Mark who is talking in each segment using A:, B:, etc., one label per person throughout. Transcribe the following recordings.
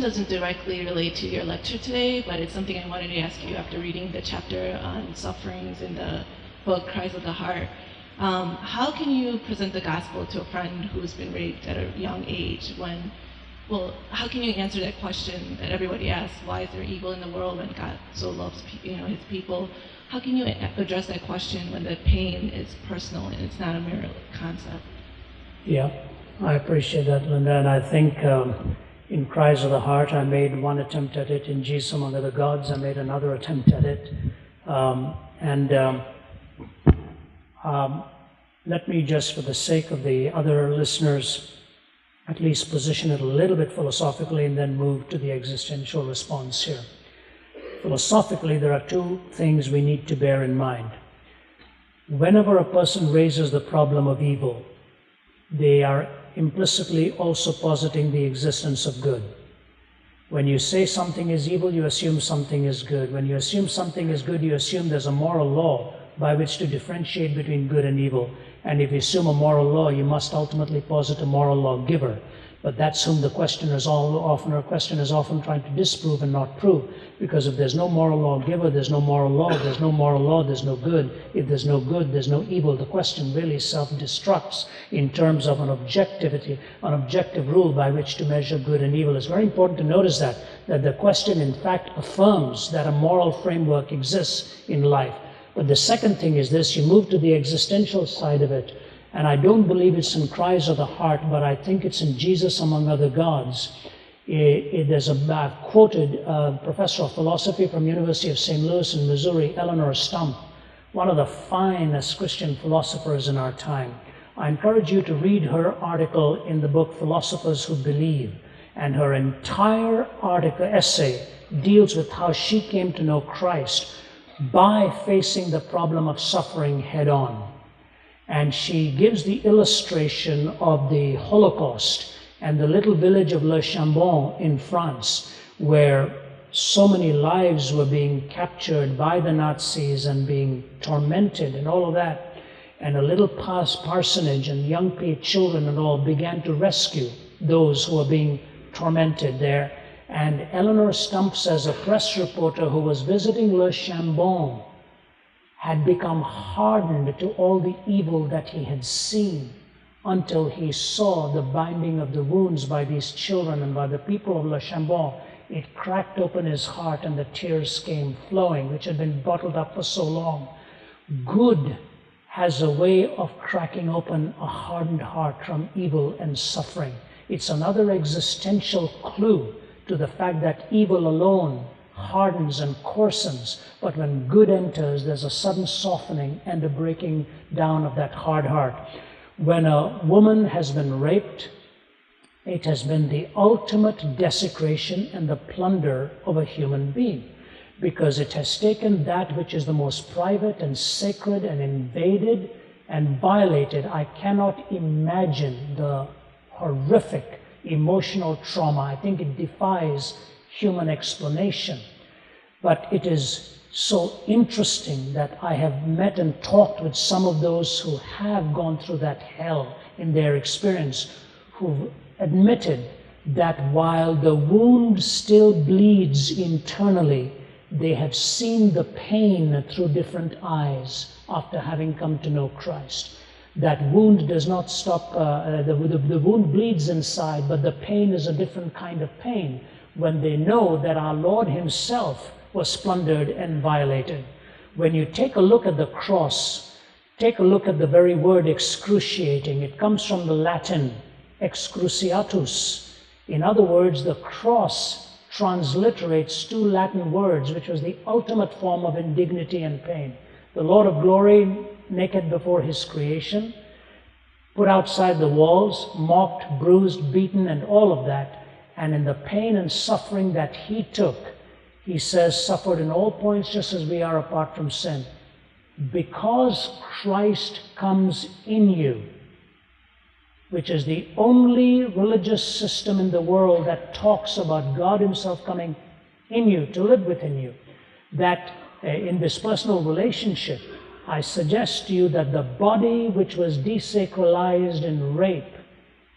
A: doesn't directly relate to your lecture today, but it's something I wanted to ask you after reading the chapter on sufferings in the book, Cries of the Heart. How can you present the gospel to a friend who's been raped at a young age when, well, how can you answer that question that everybody asks, why is there evil in the world when God so loves his people? How can you address that question when the pain is personal and it's not a mere concept?
B: Yeah, I appreciate that, Linda, and I think in Cries of the Heart, I made one attempt at it. In Jesus Among Other Gods, I made another attempt at it. Let me just, for the sake of the other listeners, at least position it a little bit philosophically and then move to the existential response here. Philosophically, there are two things we need to bear in mind. Whenever a person raises the problem of evil, they are implicitly also positing the existence of good. When you say something is evil, you assume something is good. When you assume something is good, you assume there's a moral law by which to differentiate between good and evil. And if you assume a moral law, you must ultimately posit a moral lawgiver. But that's whom the question is often trying to disprove and not prove. Because if there's no moral lawgiver, there's no moral law. There's no moral law, there's no good. If there's no good, there's no evil. The question really self-destructs in terms of an objective rule by which to measure good and evil. It's very important to notice that the question in fact affirms that a moral framework exists in life. But the second thing is this: you move to the existential side of it, and I don't believe it's in Cries of the Heart, but I think it's in Jesus Among Other Gods. I've quoted a professor of philosophy from University of St. Louis in Missouri, Eleanor Stump, one of the finest Christian philosophers in our time. I encourage you to read her article in the book Philosophers Who Believe, and her entire essay deals with how she came to know Christ by facing the problem of suffering head on. And she gives the illustration of the Holocaust and the little village of Le Chambon in France, where so many lives were being captured by the Nazis and being tormented and all of that. And a little parsonage and young children and all began to rescue those who were being tormented there. And Eleanor Stump says a press reporter who was visiting Le Chambon had become hardened to all the evil that he had seen until he saw the binding of the wounds by these children and by the people of Le Chambon. It cracked open his heart and the tears came flowing, which had been bottled up for so long. Good has a way of cracking open a hardened heart from evil and suffering. It's another existential clue to the fact that evil alone hardens and coarsens, but when good enters, there's a sudden softening and a breaking down of that hard heart. When a woman has been raped, it has been the ultimate desecration and the plunder of a human being, because it has taken that which is the most private and sacred and invaded and violated. I cannot imagine the horrific emotional trauma. I think it defies human explanation. But it is so interesting that I have met and talked with some of those who have gone through that hell in their experience, who've admitted that while the wound still bleeds internally, they have seen the pain through different eyes after having come to know Christ. That wound does not stop, the wound bleeds inside, but the pain is a different kind of pain when they know that our Lord himself was plundered and violated. When you take a look at the cross, take a look at the very word excruciating. It comes from the Latin excruciatus. In other words, the cross transliterates two Latin words, which was the ultimate form of indignity and pain. The Lord of glory, naked before his creation, put outside the walls, mocked, bruised, beaten, and all of that. And in the pain and suffering that he took, he says, suffered in all points just as we are apart from sin. Because Christ comes in you, which is the only religious system in the world that talks about God himself coming in you, to live within you, that in this personal relationship, I suggest to you that the body which was desacralized in rape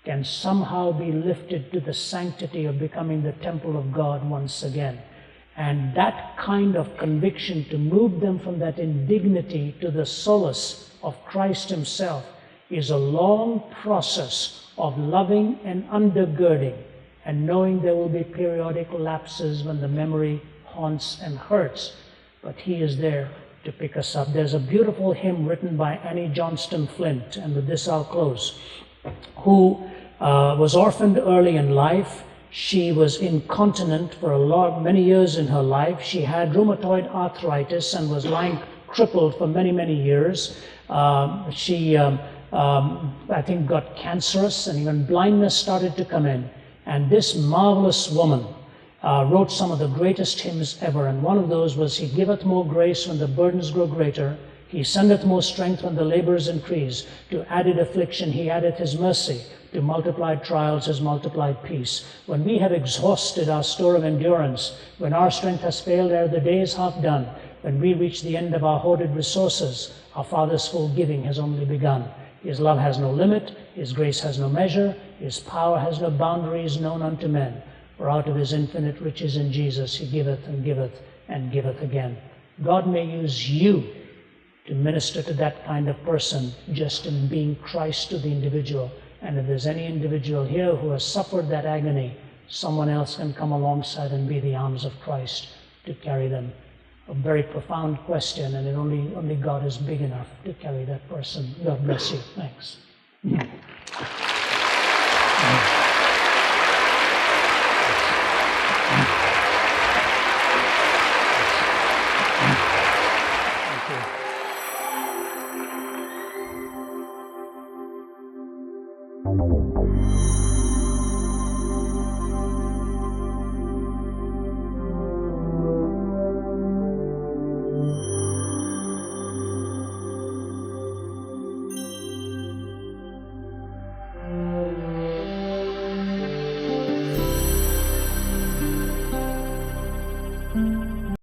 B: can somehow be lifted to the sanctity of becoming the temple of God once again. And that kind of conviction to move them from that indignity to the solace of Christ himself is a long process of loving and undergirding and knowing there will be periodic lapses when the memory haunts and hurts, but he is there to pick us up. There's a beautiful hymn written by Annie Johnston Flint, and with this I'll close, who was orphaned early in life. She was incontinent for many years in her life. She had rheumatoid arthritis and was lying crippled for many, many years. She, I think, got cancerous, and even blindness started to come in. And this marvelous woman wrote some of the greatest hymns ever, and one of those was, He giveth more grace when the burdens grow greater. He sendeth more strength when the labors increase. To added affliction he addeth his mercy. To multiplied trials his multiplied peace. When we have exhausted our store of endurance, when our strength has failed ere the day is half done, when we reach the end of our hoarded resources, our Father's full giving has only begun. His love has no limit, his grace has no measure, his power has no boundaries known unto men. For out of his infinite riches in Jesus he giveth and giveth and giveth again. God may use you to minister to that kind of person just in being Christ to the individual. And if there's any individual here who has suffered that agony, someone else can come alongside and be the arms of Christ to carry them. A very profound question, and only God is big enough to carry that person. God bless you. Thanks. Thank you.